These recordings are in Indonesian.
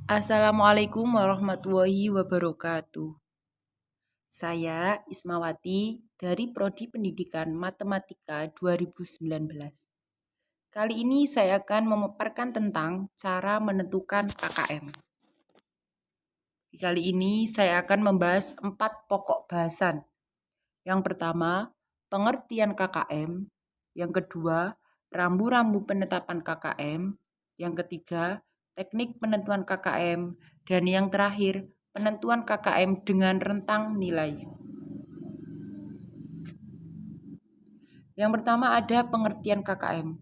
Assalamualaikum warahmatullahi wabarakatuh. Saya Ismawati dari Prodi Pendidikan Matematika 2019. Kali ini saya akan memaparkan tentang cara menentukan KKM. Kali ini saya akan membahas 4 pokok bahasan. Yang pertama, pengertian KKM. Yang kedua, rambu-rambu penetapan KKM. Yang ketiga, teknik penentuan KKM. Dan yang terakhir, penentuan KKM dengan rentang nilai. Yang pertama ada pengertian KKM.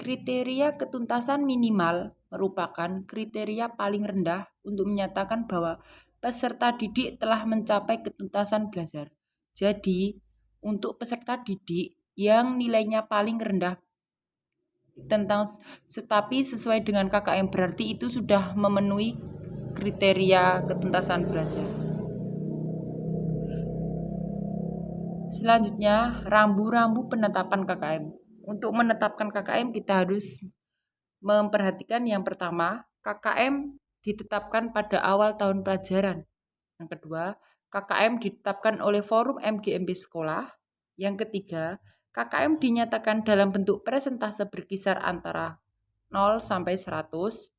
Kriteria ketuntasan minimal merupakan kriteria paling rendah untuk menyatakan bahwa peserta didik telah mencapai ketuntasan belajar. Jadi, untuk peserta didik yang nilainya paling rendah tetapi sesuai dengan KKM berarti itu sudah memenuhi kriteria ketuntasan belajar. Selanjutnya, rambu-rambu penetapan KKM. Untuk menetapkan KKM kita harus memperhatikan yang pertama, KKM ditetapkan pada awal tahun pelajaran. Yang kedua, KKM ditetapkan oleh Forum MGMP Sekolah. Yang ketiga, KKM dinyatakan dalam bentuk persentase berkisar antara 0 sampai 100.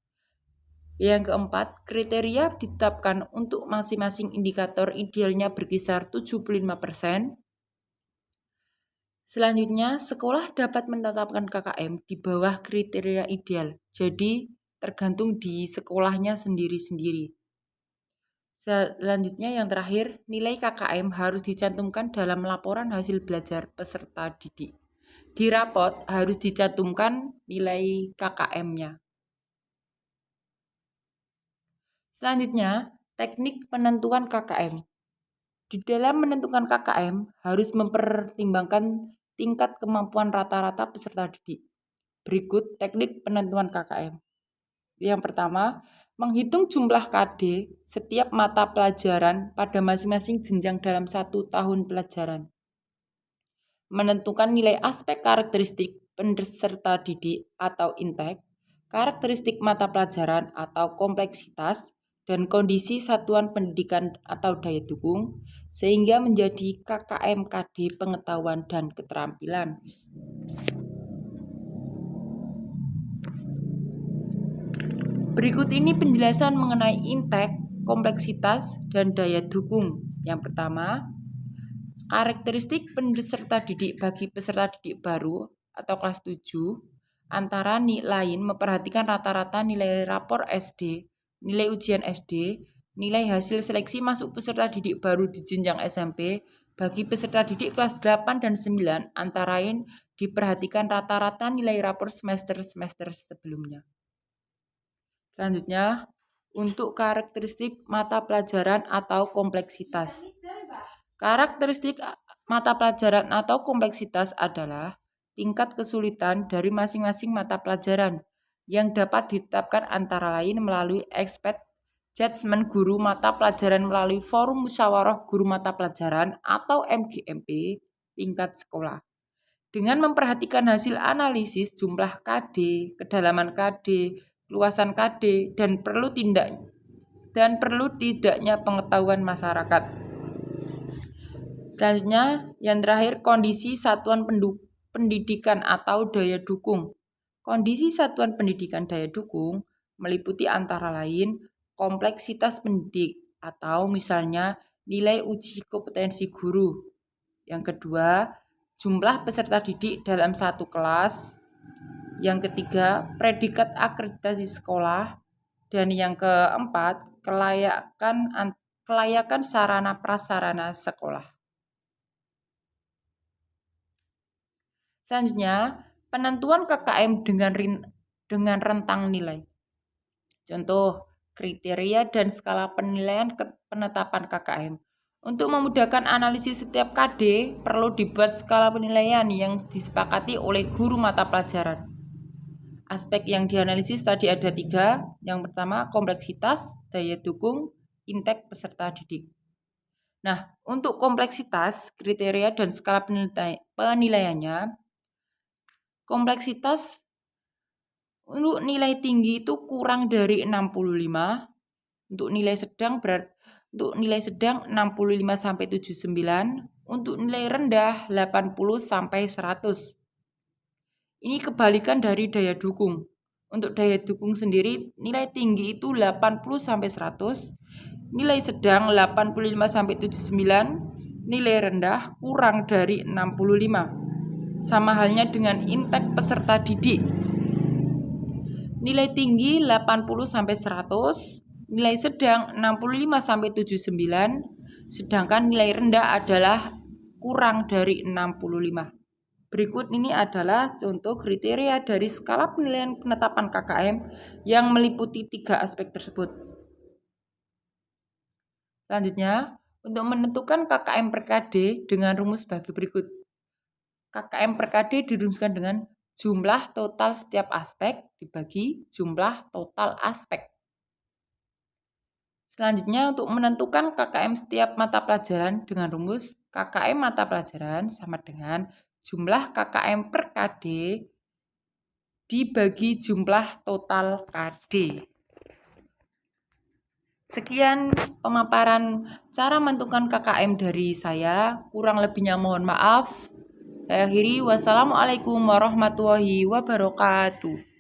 Yang keempat, kriteria ditetapkan untuk masing-masing indikator idealnya berkisar 75%. Selanjutnya, sekolah dapat menetapkan KKM di bawah kriteria ideal. Jadi, tergantung di sekolahnya sendiri-sendiri. Selanjutnya yang terakhir, nilai KKM harus dicantumkan dalam laporan hasil belajar peserta didik. Di rapot harus dicantumkan nilai KKM-nya. Selanjutnya, teknik penentuan KKM. Di dalam menentukan KKM harus mempertimbangkan tingkat kemampuan rata-rata peserta didik. Berikut teknik penentuan KKM. Yang pertama, menghitung jumlah KD setiap mata pelajaran pada masing-masing jenjang dalam 1 tahun pelajaran. Menentukan nilai aspek karakteristik peserta didik atau intek, karakteristik mata pelajaran atau kompleksitas, dan kondisi satuan pendidikan atau daya dukung, sehingga menjadi KKM KD pengetahuan dan keterampilan. Berikut ini penjelasan mengenai intek, kompleksitas, dan daya dukung. Yang pertama, karakteristik peserta didik bagi peserta didik baru atau kelas 7, antara lain memperhatikan rata-rata nilai rapor SD, nilai ujian SD, nilai hasil seleksi masuk peserta didik baru di jenjang SMP, bagi peserta didik kelas 8 dan 9, antara lain diperhatikan rata-rata nilai rapor semester-semester sebelumnya. Selanjutnya, untuk karakteristik mata pelajaran atau kompleksitas. Karakteristik mata pelajaran atau kompleksitas adalah tingkat kesulitan dari masing-masing mata pelajaran yang dapat ditetapkan antara lain melalui expert judgment guru mata pelajaran melalui forum musyawarah guru mata pelajaran atau MGMP tingkat sekolah. Dengan memperhatikan hasil analisis jumlah KD, kedalaman KD, luasan KD, dan perlu tidaknya pengetahuan masyarakat. Selanjutnya, yang terakhir, kondisi satuan pendidikan atau daya dukung. Kondisi satuan pendidikan daya dukung meliputi antara lain kompleksitas pendidik atau misalnya nilai uji kompetensi guru. Yang kedua, jumlah peserta didik dalam satu kelas. Yang ketiga, predikat akreditasi sekolah. Dan yang keempat, kelayakan sarana prasarana sekolah. Selanjutnya, penentuan KKM dengan rentang nilai. Contoh, kriteria dan skala penilaian penetapan KKM. Untuk memudahkan analisis setiap KD, perlu dibuat skala penilaian yang disepakati oleh guru mata pelajaran. Aspek yang dianalisis tadi ada 3. Yang pertama, kompleksitas, daya dukung, intek peserta didik. Nah, untuk kompleksitas, kriteria dan skala penilaiannya, kompleksitas untuk nilai tinggi itu kurang dari 65, Untuk nilai sedang 65 sampai 79, untuk nilai rendah 80 sampai 100. Ini kebalikan dari daya dukung. Untuk daya dukung sendiri nilai tinggi itu 80 sampai 100, nilai sedang 85 sampai 79, nilai rendah kurang dari 65. Sama halnya dengan intake peserta didik. Nilai tinggi 80 sampai 100, nilai sedang 65 sampai 79, sedangkan nilai rendah adalah kurang dari 65. Berikut ini adalah contoh kriteria dari skala penilaian penetapan KKM yang meliputi 3 aspek tersebut. Selanjutnya, untuk menentukan KKM per KD dengan rumus bagi berikut. KKM per KD dirumuskan dengan jumlah total setiap aspek dibagi jumlah total aspek. Selanjutnya, untuk menentukan KKM setiap mata pelajaran dengan rumus KKM mata pelajaran sama dengan jumlah KKM per KD dibagi jumlah total KD. Sekian pemaparan cara menentukan KKM dari saya. Kurang lebihnya mohon maaf. Saya akhiri. Wassalamualaikum warahmatullahi wabarakatuh.